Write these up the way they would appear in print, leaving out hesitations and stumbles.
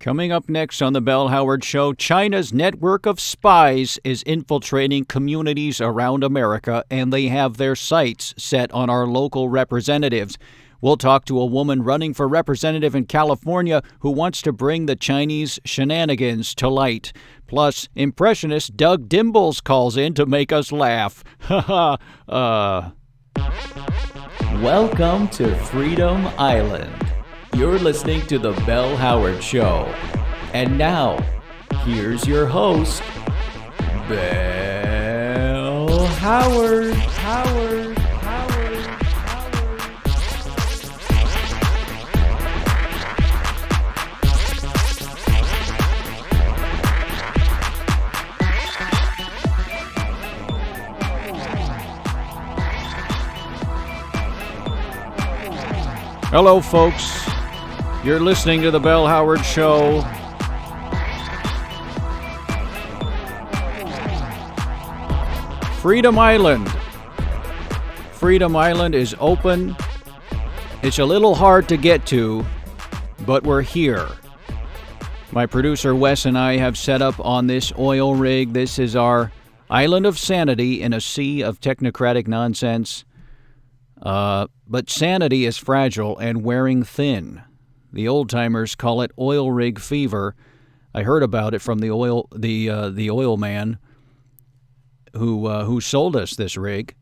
Coming up next on the Bell Howard Show, China's network of spies is infiltrating communities around America, and they have their sights set on our local representatives. We'll talk to a woman running for representative in California who wants to bring the Chinese shenanigans to light. Plus, impressionist Doug Dimbles calls in to make us laugh. Welcome to Freedom Island. You're listening to The Bell Howard Show. And now, here's your host, Bell Howard. Hello, folks. You're listening to the Bell Howard Show. Freedom Island. Freedom Island is open. It's a little hard to get to, but we're here. My producer Wes and I have set up on this oil rig. This is our island of sanity in a sea of technocratic nonsense. But sanity is fragile and wearing thin. The old-timers call it oil rig fever. I heard about it from the oil man who sold us this rig.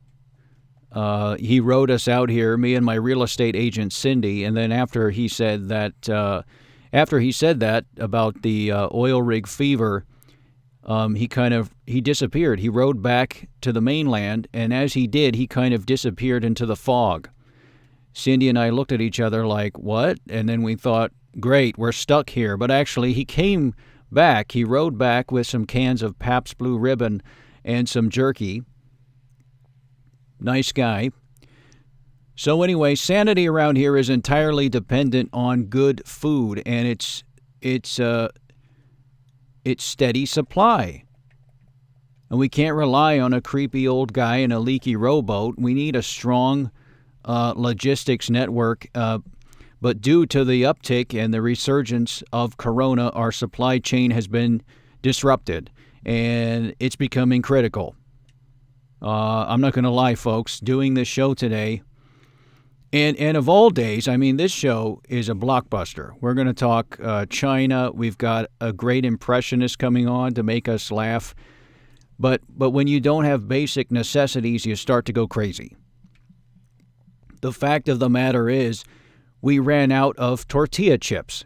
He rode us out here, me and my real estate agent Cindy, and then after he said that about the oil rig fever, he disappeared. He rode back to the mainland, and as he did, he kind of disappeared into the fog. Cindy and I looked at each other like, what? And then we thought, great, we're stuck here. But actually, he came back. He rode back with some cans of Pabst Blue Ribbon and some jerky. Nice guy. So anyway, sanity around here is entirely dependent on good food, and it's steady supply. And we can't rely on a creepy old guy in a leaky rowboat. We need a strong logistics network, but due to the uptick and the resurgence of corona, our supply chain has been disrupted, and it's becoming critical. I'm not going to lie, folks, doing this show today, and of all days, I mean, this show is a blockbuster. We're going to talk China. We've got a great impressionist coming on to make us laugh, but when you don't have basic necessities, you start to go crazy. The fact of the matter is, we ran out of tortilla chips.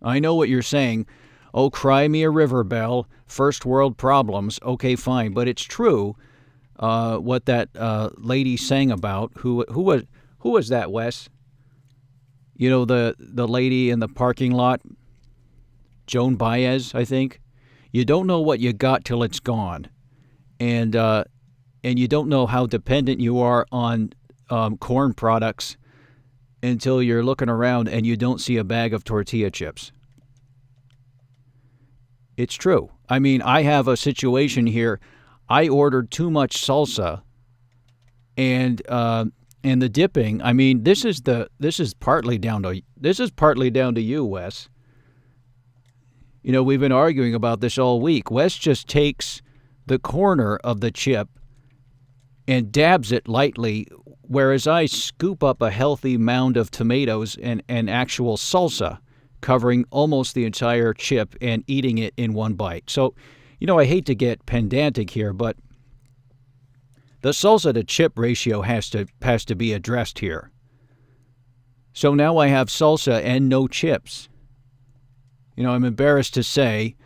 I know what you're saying. Oh, cry me a river, Bell. First world problems. Okay, fine. But it's true what that lady sang about. Who was that, Wes? You know, the lady in the parking lot? Joan Baez, I think. You don't know what you got till it's gone. And you don't know how dependent you are on corn products until you're looking around and you don't see a bag of tortilla chips. It's true. I mean, I have a situation here. I ordered too much salsa, and the dipping. I mean, this is partly down to you, Wes. You know, we've been arguing about this all week. Wes just takes the corner of the chip and dabs it lightly, whereas I scoop up a healthy mound of tomatoes and actual salsa, covering almost the entire chip and eating it in one bite. So, you know, I hate to get pedantic here, but the salsa to chip ratio has to be addressed here. So now I have salsa and no chips. You know, I'm embarrassed to say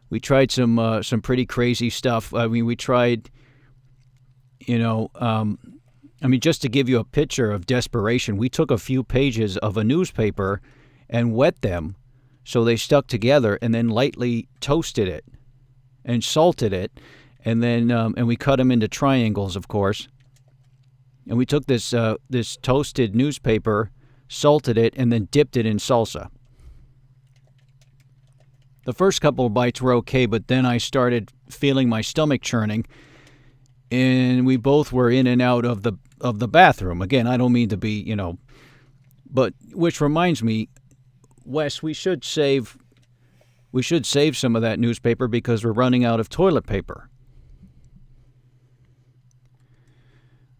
we tried some pretty crazy stuff. I mean, we tried, just to give you a picture of desperation, we took a few pages of a newspaper and wet them so they stuck together, and then lightly toasted it and salted it, and then and we cut them into triangles, of course. And we took this toasted newspaper, salted it, and then dipped it in salsa. The first couple of bites were okay, but then I started feeling my stomach churning, and we both were in and out of the bathroom. Again, I don't mean to be, but which reminds me, Wes, we should save some of that newspaper because we're running out of toilet paper.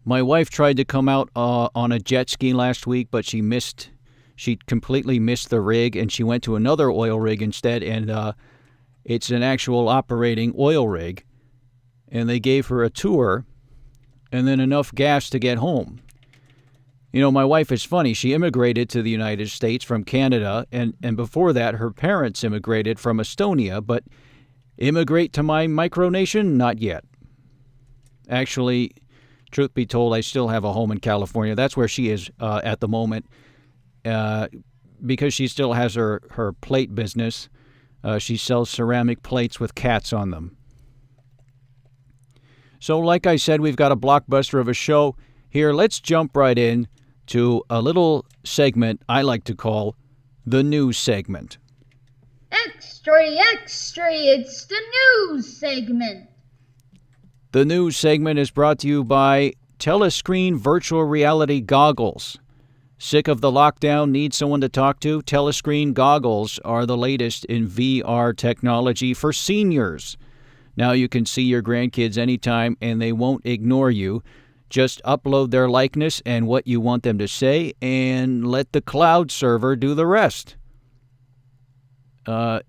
My wife tried to come out on a jet ski last week, but she completely missed the rig, and she went to another oil rig instead, and it's an actual operating oil rig. And they gave her a tour and then enough gas to get home. You know, my wife is funny. She immigrated to the United States from Canada, and before that, her parents immigrated from Estonia, but immigrate to my micronation? Not yet. Actually, truth be told, I still have a home in California. That's where she is at the moment because she still has her plate business. She sells ceramic plates with cats on them. So like I said, we've got a blockbuster of a show here. Let's jump right in to a little segment I like to call the news segment. Extra, extra, it's the news segment. The news segment is brought to you by Telescreen Virtual Reality Goggles. Sick of the lockdown? Need someone to talk to? Telescreen goggles are the latest in VR technology for seniors. Now you can see your grandkids anytime and they won't ignore you. Just upload their likeness and what you want them to say and let the cloud server do the rest.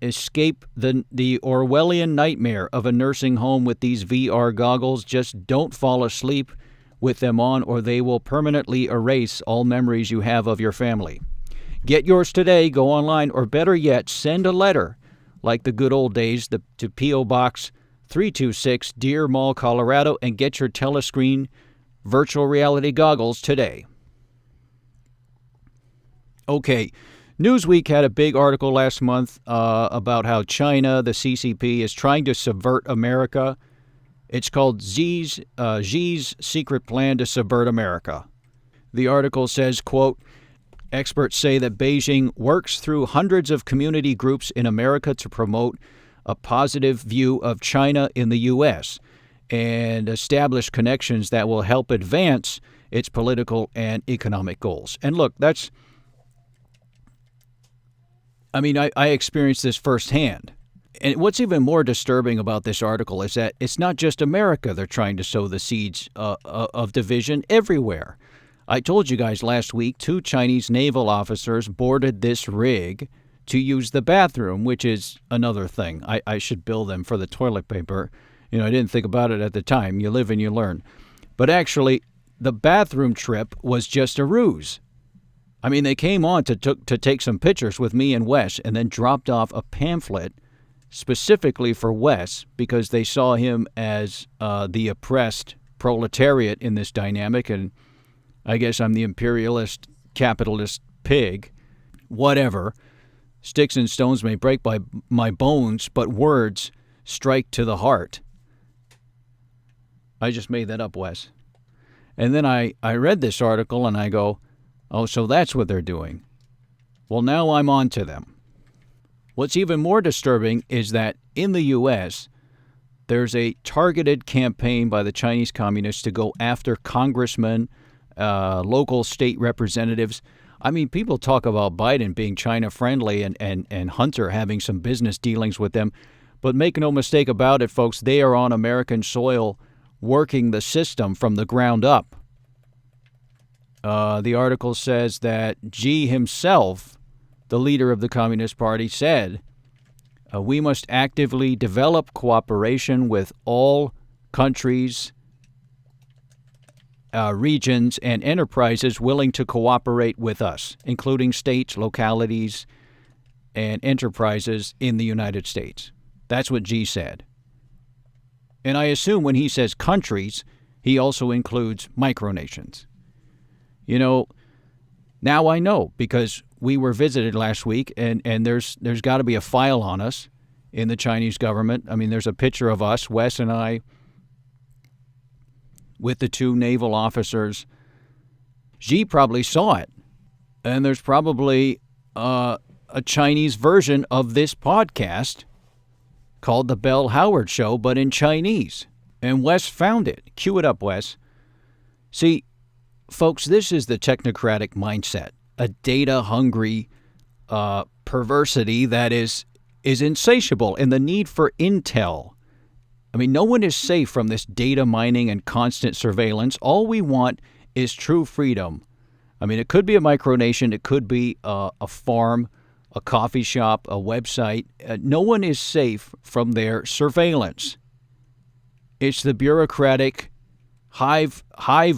Escape the Orwellian nightmare of a nursing home with these VR goggles. Just don't fall asleep with them on or they will permanently erase all memories you have of your family. Get yours today. Go online, or better yet, send a letter like the good old days to P.O. Box 326, Deer Mall, Colorado, and get your Telescreen virtual reality goggles today. Okay, Newsweek had a big article last month about how China, the CCP, is trying to subvert America. It's called Xi's Secret Plan to Subvert America. The article says, quote, experts say that Beijing works through hundreds of community groups in America to promote a positive view of China in the U.S. and establish connections that will help advance its political and economic goals. And look, I experienced this firsthand. And what's even more disturbing about this article is that it's not just America they're trying to sow the seeds of division everywhere. I told you guys last week 2 Chinese naval officers boarded this rig to use the bathroom, which is another thing. I should bill them for the toilet paper. You know, I didn't think about it at the time. You live and you learn. But actually, the bathroom trip was just a ruse. I mean, they came on to take some pictures with me and Wes and then dropped off a pamphlet specifically for Wes because they saw him as the oppressed proletariat in this dynamic, and I guess I'm the imperialist, capitalist pig. Whatever. Sticks and stones may break my bones, but words strike to the heart. I just made that up, Wes. And then I read this article and I go, oh, so that's what they're doing. Well, now I'm on to them. What's even more disturbing is that in the U.S., there's a targeted campaign by the Chinese communists to go after congressmen, local state representatives. I mean, people talk about Biden being China-friendly and Hunter having some business dealings with them. But make no mistake about it, folks, they are on American soil working the system from the ground up. The article says that Xi himself, the leader of the Communist Party, said, we must actively develop cooperation with all countries, regions, and enterprises willing to cooperate with us, including states, localities, and enterprises in the United States. That's what Xi said. And I assume when he says countries, he also includes micronations. You know, now I know because we were visited last week and there's got to be a file on us in the Chinese government. I mean, there's a picture of us, Wes and I, with the 2 naval officers. Xi probably saw it. And there's probably a Chinese version of this podcast called The Bell Howard Show, but in Chinese. And Wes found it. Cue it up, Wes. See, folks, this is the technocratic mindset. A data-hungry perversity that is insatiable, and the need for intel. I mean, no one is safe from this data mining and constant surveillance. All we want is true freedom. I mean, it could be a micronation, it could be a farm, a coffee shop, a website. No one is safe from their surveillance. It's the bureaucratic hive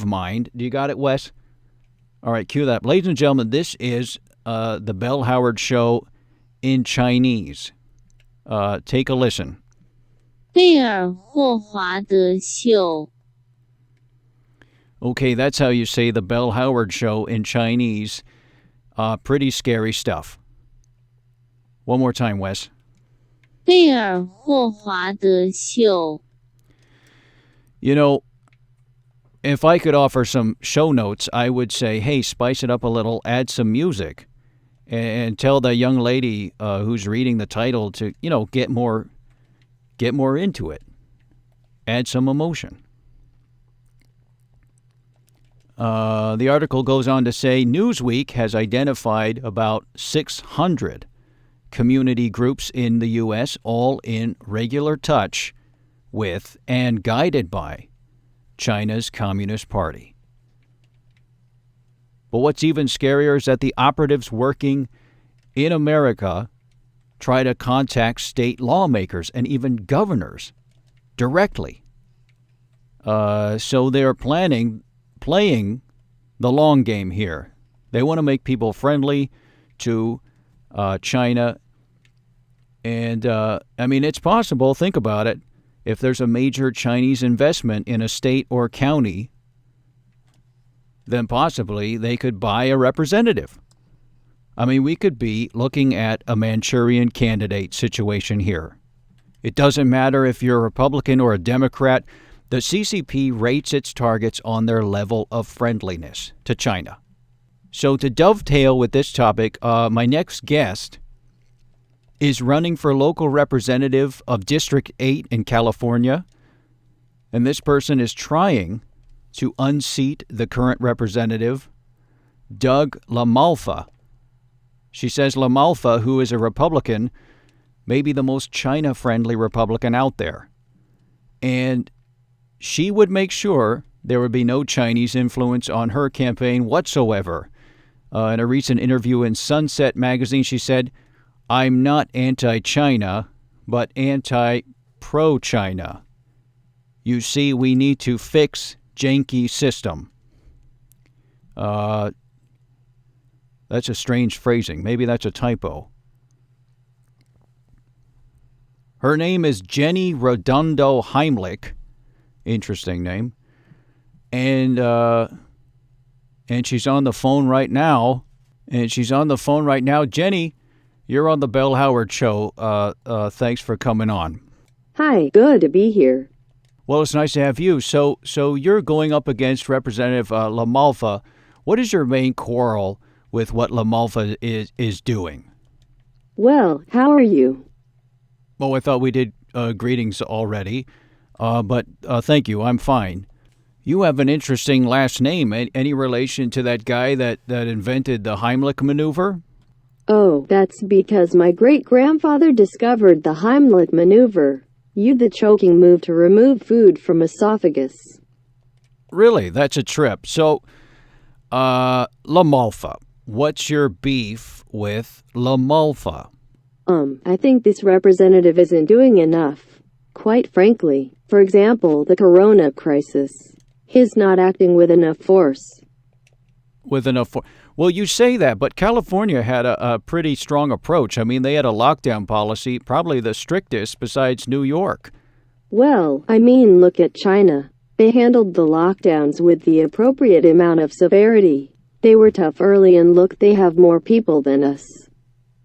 mind. Do you got it, Wes? All right, cue that. Ladies and gentlemen, this is the Bell Howard Show in Chinese. Take a listen. 贝尔霍华德秀 Okay, that's how you say the Bell Howard Show in Chinese. Pretty scary stuff. One more time, Wes. 贝尔霍华德秀 You know, if I could offer some show notes, I would say, hey, spice it up a little, add some music, and tell the young lady who's reading the title to, get more into it. Add some emotion. The article goes on to say Newsweek has identified about 600 community groups in the U.S., all in regular touch with and guided by China's Communist Party. But what's even scarier is that the operatives working in America try to contact state lawmakers and even governors directly. So they're playing the long game here. They want to make people friendly to China. And, it's possible, think about it, if there's a major Chinese investment in a state or county, then possibly they could buy a representative. We could be looking at a Manchurian candidate situation here. It doesn't matter if you're a Republican or a Democrat. The CCP rates its targets on their level of friendliness to China. So to dovetail with this topic, my next guest is running for local representative of District 8 in California. And this person is trying to unseat the current representative, Doug LaMalfa. She says LaMalfa, who is a Republican, may be the most China-friendly Republican out there. And she would make sure there would be no Chinese influence on her campaign whatsoever. In a recent interview in Sunset magazine, she said, I'm not anti-China, but anti-pro-China. You see, we need to fix janky system. That's a strange phrasing. Maybe that's a typo. Her name is Jenny Redondo Heimlich. Interesting name. And she's on the phone right now. Jenny, you're on the Bell Howard Show. Thanks for coming on. Hi, good to be here. Well, it's nice to have you. So you're going up against Representative LaMalfa. What is your main quarrel with what LaMalfa is doing? Well, how are you? Oh, I thought we did greetings already. But thank you. I'm fine. You have an interesting last name. Any relation to that guy that invented the Heimlich maneuver? Oh, that's because my great-grandfather discovered the Heimlich maneuver. The choking move to remove food from esophagus. Really? That's a trip. So, LaMalfa. What's your beef with LaMalfa? I think this representative isn't doing enough. Quite frankly. For example, the corona crisis. He's not acting with enough force. Well, you say that, but California had a pretty strong approach. They had a lockdown policy, probably the strictest besides New York. Well, look at China. They handled the lockdowns with the appropriate amount of severity. They were tough early and look, they have more people than us.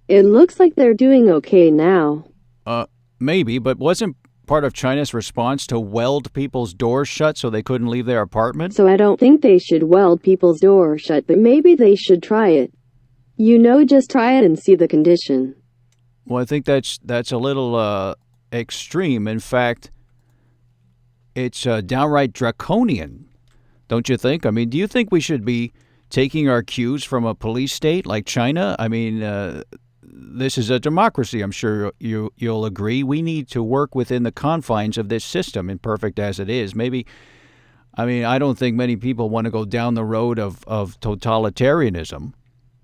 It looks like they're doing okay now. Maybe, but wasn't part of China's response to weld people's doors shut so they couldn't leave their apartment? So I don't think they should weld people's doors shut, but maybe they should try it. Just try it and see the condition. Well, I think that's a little extreme. In fact, it's downright draconian, don't you think? Do you think we should be taking our cues from a police state like China? this is a democracy. I'm sure you'll agree. We need to work within the confines of this system, imperfect as it is. I don't think many people want to go down the road of totalitarianism.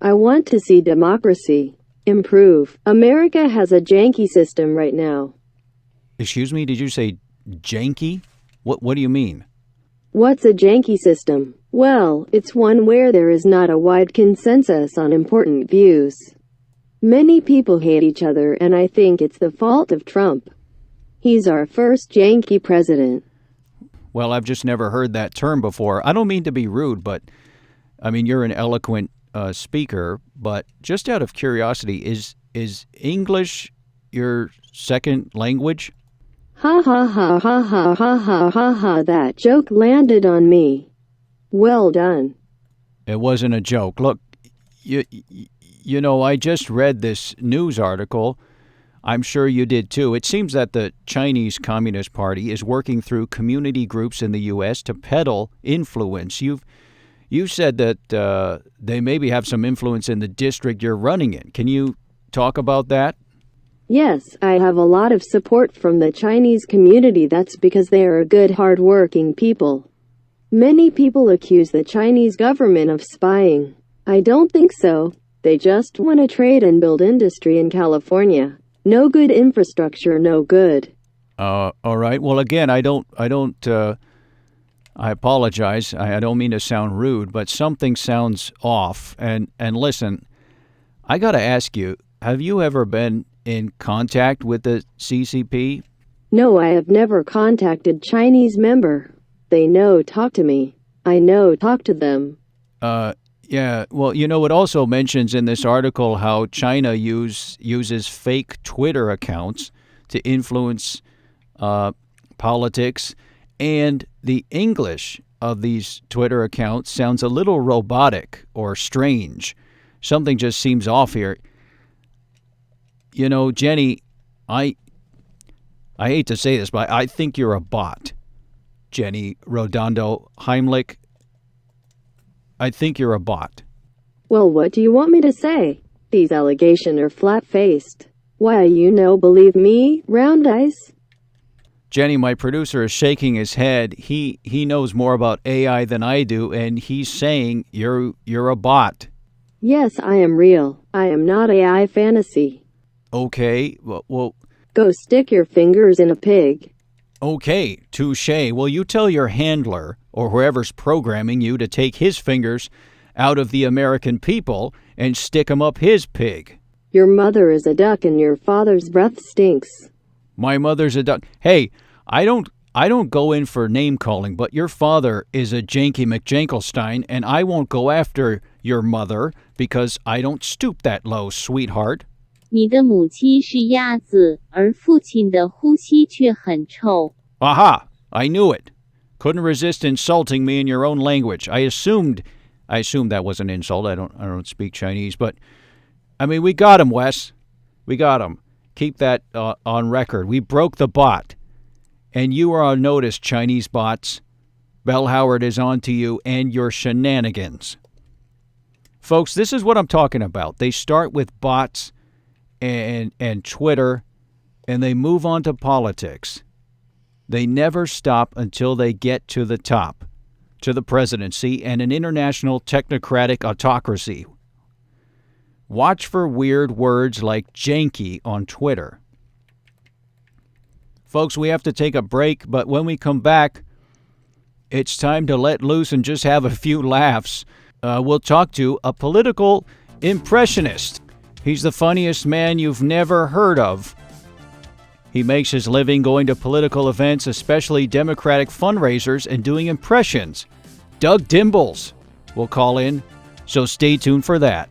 I want to see democracy improve. America has a janky system right now. Excuse me, did you say janky? What do you mean? What's a janky system? Well, it's one where there is not a wide consensus on important views. Many people hate each other, and I think it's the fault of Trump. He's our first janky president. Well, I've just never heard that term before. I don't mean to be rude, but you're an eloquent speaker, but just out of curiosity, is English your second language? Ha ha ha ha ha ha ha ha ha, that joke landed on me. Well done. It wasn't a joke. Look, you know, I just read this news article. I'm sure you did too. It seems that the Chinese Communist Party is working through community groups in the U.S. to peddle influence. You said that they maybe have some influence in the district you're running in. Can you talk about that? Yes, I have a lot of support from the Chinese community. That's because they are good, hard-working people. Many people accuse the Chinese government of spying. I don't think so. They just want to trade and build industry in California. No good infrastructure, no good. All right. Well, again, I apologize. I don't mean to sound rude, but something sounds off. And listen, I got to ask you, have you ever been in contact with the CCP? No, I have never contacted Chinese member. They know talk to me. I know talk to them. Yeah. Well, you know, it also mentions in this article how China uses fake Twitter accounts to influence politics, and the English of these Twitter accounts sounds a little robotic or strange. Something just seems off here. You know, Jenny, I hate to say this, but I think you're a bot. Jenny Rodondo Heimlich, I think you're a bot. Well, what do you want me to say? These allegations are flat-faced. Why, believe me, round eyes? Jenny, my producer, is shaking his head. He knows more about AI than I do, and he's saying you're a bot. Yes, I am real. I am not AI fantasy. Okay, well... Go stick your fingers in a pig. Okay, touche. Well, you tell your handler, or whoever's programming you, to take his fingers out of the American people and stick 'em up his pig. Your mother is a duck and your father's breath stinks. My mother's a duck. Hey, I don't go in for name calling, but your father is a Janky McJankelstein, and I won't go after your mother because I don't stoop that low, sweetheart. 你的母亲是鸭子，而父亲的呼吸却很臭。 Aha! I knew it. Couldn't resist insulting me in your own language. I assumed that was an insult. I don't speak Chinese, but we got him, Wes. We got him. Keep that on record. We broke the bot, and you are on notice, Chinese bots. Bell Howard is on to you and your shenanigans. Folks, this is what I'm talking about. They start with bots and Twitter, and they move on to politics. They never stop until they get to the top, to the presidency and an international technocratic autocracy. Watch for weird words like janky on Twitter. Folks, we have to take a break, but when we come back, it's time to let loose and just have a few laughs. We'll talk to a political impressionist. He's the funniest man you've never heard of. He makes his living going to political events, especially Democratic fundraisers, and doing impressions. Doug Dimbles will call in, so stay tuned for that.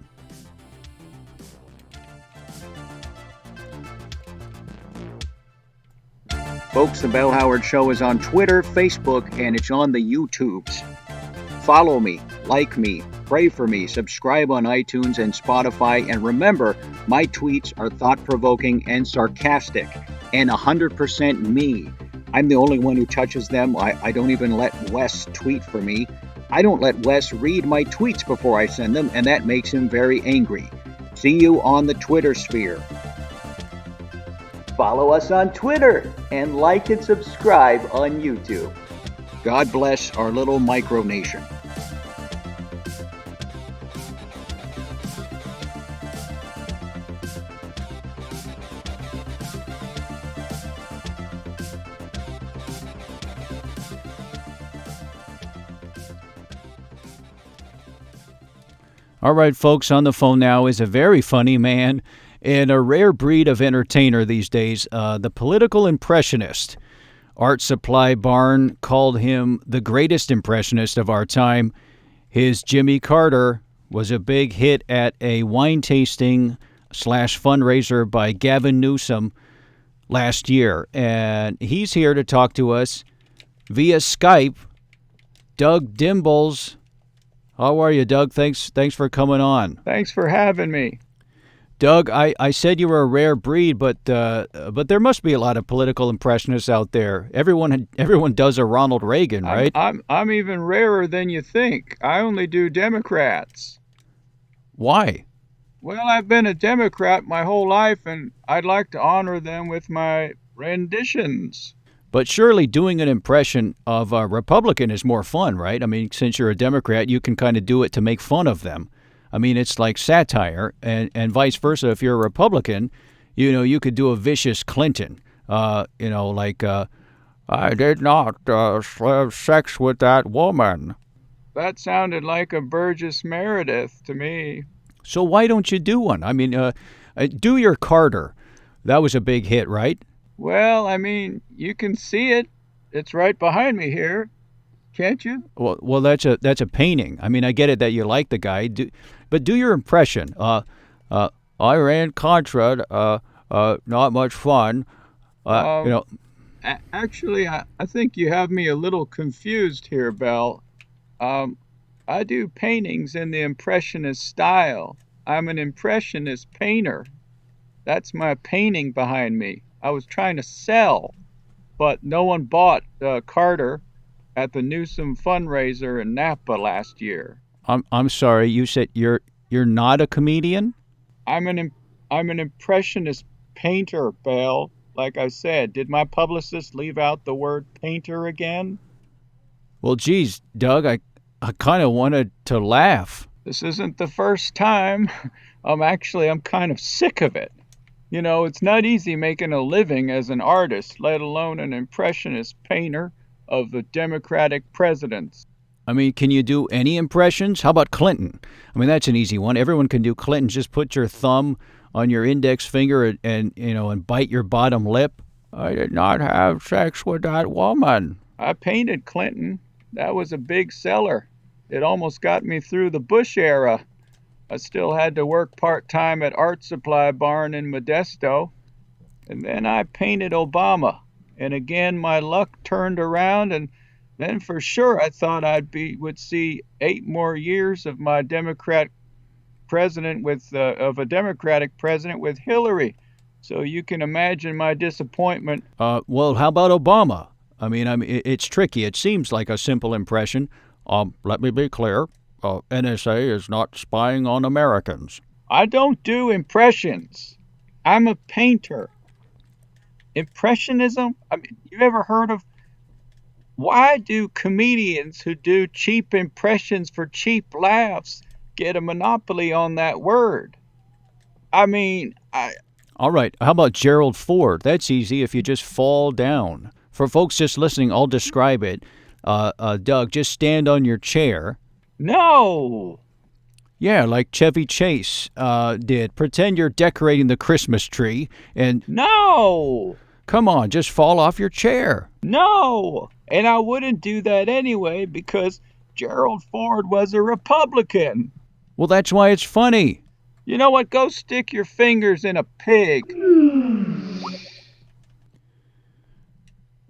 Folks, the Bell Howard Show is on Twitter, Facebook, and it's on the YouTubes. Follow me, like me, pray for me, subscribe on iTunes and Spotify, and remember, my tweets are thought-provoking and sarcastic, and 100% me. I'm the only one who touches them. I don't even let Wes tweet for me. I don't let Wes read my tweets before I send them, and that makes him very angry. See you on the Twitter sphere. Follow us on Twitter and like and subscribe on YouTube. God bless our little micronation. All right, folks, on the phone now is a very funny man and a rare breed of entertainer these days, the political impressionist. Art Supply Barn called him the greatest impressionist of our time. His Jimmy Carter was a big hit at a wine tasting / fundraiser by Gavin Newsom last year. And he's here to talk to us via Skype. Doug Dimbles. How are you, Doug? Thanks for coming on. Thanks for having me. Doug, I said you were a rare breed, but there must be a lot of political impressionists out there. Everyone does a Ronald Reagan, right? I'm even rarer than you think. I only do Democrats. Why? Well, I've been a Democrat my whole life, and I'd like to honor them with my renditions. But surely doing an impression of a Republican is more fun, right? I mean, since you're a Democrat, you can kind of do it to make fun of them. I mean, it's like satire, and vice versa. If you're a Republican, you could do a vicious Clinton. I did not have sex with that woman. That sounded like a Burgess Meredith to me. So why don't you do one? I mean, do your Carter. That was a big hit, right? Well, I mean, you can see it. It's right behind me here. Can't you? Well, that's a painting. I mean, I get it that you like the guy, but do your impression. I ran Contra. Not much fun. Actually, I think you have me a little confused here, Belle. I do paintings in the impressionist style. I'm an impressionist painter. That's my painting behind me. I was trying to sell, but no one bought Carter at the Newsom fundraiser in Napa last year. I'm sorry. You said you're not a comedian? I'm an impressionist painter, Belle. Like I said, did my publicist leave out the word painter again? Well, geez, Doug, I kind of wanted to laugh. This isn't the first time. I'm kind of sick of it. It's not easy making a living as an artist, let alone an impressionist painter of the Democratic presidents. I mean, can you do any impressions? How about Clinton? I mean, that's an easy one. Everyone can do Clinton. Just put your thumb on your index finger and bite your bottom lip. I did not have sex with that woman. I painted Clinton. That was a big seller. It almost got me through the Bush era. I still had to work part-time at Art Supply Barn in Modesto. And then I painted Obama. And again, my luck turned around, and then for sure I thought would see 8 more years of my Democratic president of a Democratic president with Hillary. So you can imagine my disappointment. Well, how about Obama? I mean, it's tricky. It seems like a simple impression. Let me be clear. NSA is not spying on Americans. I don't do impressions. I'm a painter. Impressionism? I mean, you ever heard of... Why do comedians who do cheap impressions for cheap laughs get a monopoly on that word? I mean, All right, how about Gerald Ford? That's easy if you just fall down. For folks just listening, I'll describe it. Doug, just stand on your chair. No! Yeah, like Chevy Chase did. Pretend you're decorating the Christmas tree and... No! Come on, just fall off your chair. No! And I wouldn't do that anyway because Gerald Ford was a Republican. Well, that's why it's funny. You know what? Go stick your fingers in a pig.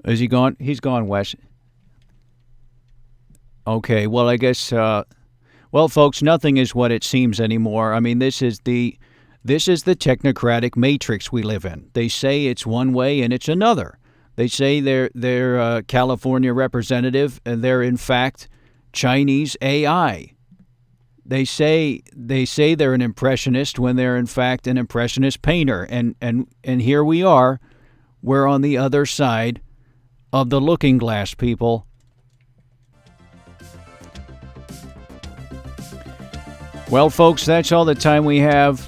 Is he gone? He's gone, Wes. Okay, well, I guess... well, folks, nothing is what it seems anymore. I mean, this is the technocratic matrix we live in. They say it's one way and it's another. They say they're California representative and they're in fact Chinese AI. They say they're an impressionist when they're in fact an impressionist painter, and here we are. We're on the other side of the looking glass, people. Well, folks, that's all the time we have.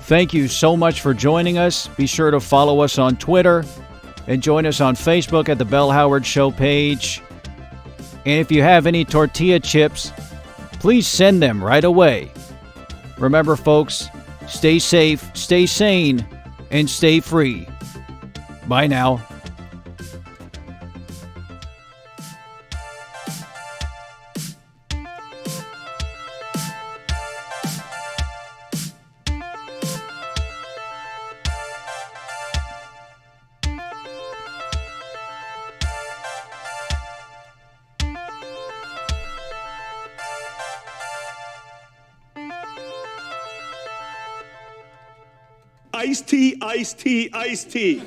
Thank you so much for joining us. Be sure to follow us on Twitter and join us on Facebook at the Bell Howard Show page. And if you have any tortilla chips, please send them right away. Remember, folks, stay safe, stay sane, and stay free. Bye now. Iced tea, iced tea, iced tea.